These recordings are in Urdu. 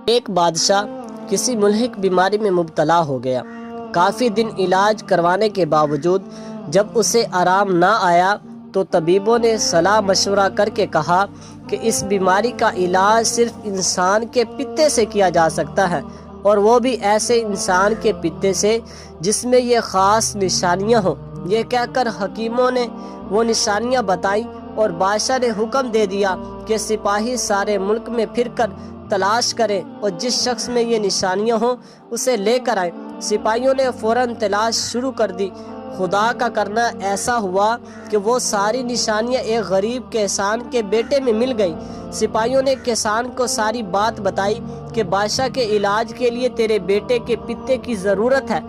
ایک بادشاہ کسی ملحق بیماری میں مبتلا ہو گیا۔ کافی دن علاج کروانے کے باوجود جب اسے آرام نہ آیا تو طبیبوں نے صلاح مشورہ کر کے کہا کہ اس بیماری کا علاج صرف انسان کے پتے سے کیا جا سکتا ہے، اور وہ بھی ایسے انسان کے پتے سے جس میں یہ خاص نشانیاں ہوں۔ یہ کہہ کر حکیموں نے وہ نشانیاں بتائیں اور بادشاہ نے حکم دے دیا کہ سپاہی سارے ملک میں پھر کر تلاش کریں اور جس شخص میں یہ نشانیاں ہوں اسے لے کر آئیں۔ سپاہیوں نے فوراً تلاش شروع کر دی۔ خدا کا کرنا ایسا ہوا کہ وہ ساری نشانیاں ایک غریب کسان کے بیٹے میں مل گئیں۔ سپاہیوں نے کسان کو ساری بات بتائی کہ بادشاہ کے علاج کے لیے تیرے بیٹے کے پتے کی ضرورت ہے،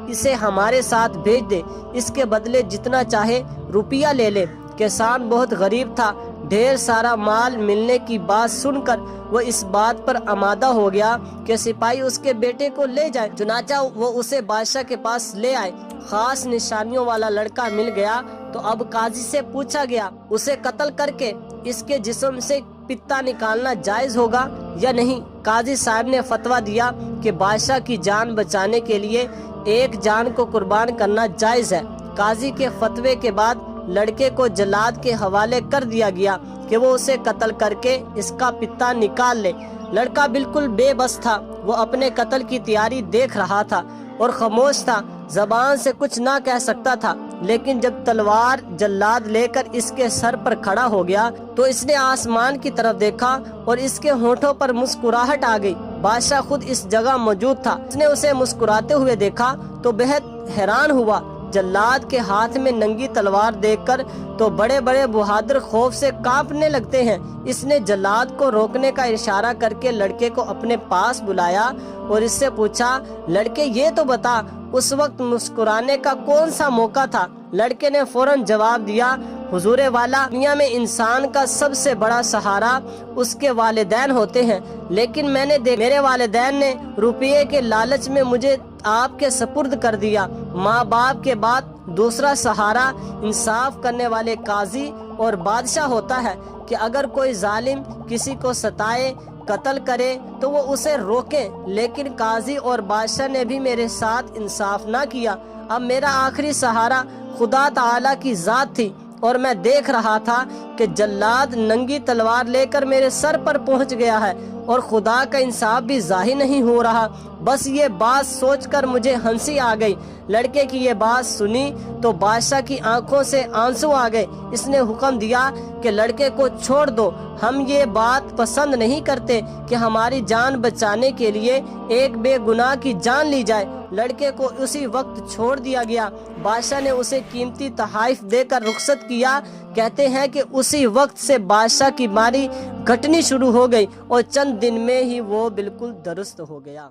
اسے ہمارے ساتھ بھیج دے، اس کے بدلے جتنا چاہے روپیہ لے لے۔ کسان بہت غریب تھا، ڈھیر سارا مال ملنے کی بات سن کر وہ اس بات پر آمادہ ہو گیا کہ سپاہی اس کے بیٹے کو لے جائے۔ چنانچہ وہ اسے بادشاہ کے پاس لے آئے۔ خاص نشانیوں والا لڑکا مل گیا تو اب قاضی سے پوچھا گیا اسے قتل کر کے اس کے جسم سے پتا نکالنا جائز ہوگا یا نہیں۔ قاضی صاحب نے فتویٰ دیا کہ بادشاہ کی جان بچانے کے لیے ایک جان کو قربان کرنا جائز ہے۔ قاضی کے فتوے کے بعد لڑکے کو جلاد کے حوالے کر دیا گیا کہ وہ اسے قتل کر کے اس کا پتا نکال لے۔ لڑکا بالکل بے بس تھا، وہ اپنے قتل کی تیاری دیکھ رہا تھا اور خاموش تھا، زبان سے کچھ نہ کہہ سکتا تھا۔ لیکن جب تلوار جلاد لے کر اس کے سر پر کھڑا ہو گیا تو اس نے آسمان کی طرف دیکھا اور اس کے ہونٹوں پر مسکراہٹ آ گئی۔ بادشاہ خود اس جگہ موجود تھا، اس نے اسے مسکراتے ہوئے دیکھا تو بہت حیران ہوا۔ جلاد کے ہاتھ میں ننگی تلوار دیکھ کر تو بڑے بڑے بہادر خوف سے کانپنے لگتے ہیں۔ اس نے جلاد کو روکنے کا اشارہ کر کے لڑکے کو اپنے پاس بلایا اور اس سے پوچھا، لڑکے یہ تو بتا اس وقت مسکرانے کا کون سا موقع تھا؟ لڑکے نے فوراً جواب دیا، حضور والا، دنیا میں انسان کا سب سے بڑا سہارا اس کے والدین ہوتے ہیں، لیکن میں نے میرے والدین نے روپیے کے لالچ میں مجھے آپ کے سپرد کر دیا۔ ماں باپ کے بعد دوسرا سہارا انصاف کرنے والے قاضی اور بادشاہ ہوتا ہے کہ اگر کوئی ظالم کسی کو ستائے، قتل کرے تو وہ اسے روکے، لیکن قاضی اور بادشاہ نے بھی میرے ساتھ انصاف نہ کیا۔ اب میرا آخری سہارا خدا تعالیٰ کی ذات تھی اور میں دیکھ رہا تھا کہ جلاد ننگی تلوار لے کر میرے سر پر پہنچ گیا ہے اور خدا کا انصاف بھی ظاہر نہیں ہو رہا۔ بس یہ بات سوچ کر مجھے ہنسی آ گئی۔ لڑکے کی یہ بات سنی تو بادشاہ کی آنکھوں سے آنسو آ گئے۔ اس نے حکم دیا کہ لڑکے کو چھوڑ دو، ہم یہ بات پسند نہیں کرتے کہ ہماری جان بچانے کے لیے ایک بے گناہ کی جان لی جائے۔ لڑکے کو اسی وقت چھوڑ دیا گیا۔ بادشاہ نے اسے قیمتی تحائف دے کر رخصت کیا۔ کہتے ہیں کہ اسی وقت سے بادشاہ کی بیماری گھٹنی شروع ہو گئی اور چند دن میں ہی وہ بالکل درست ہو گیا۔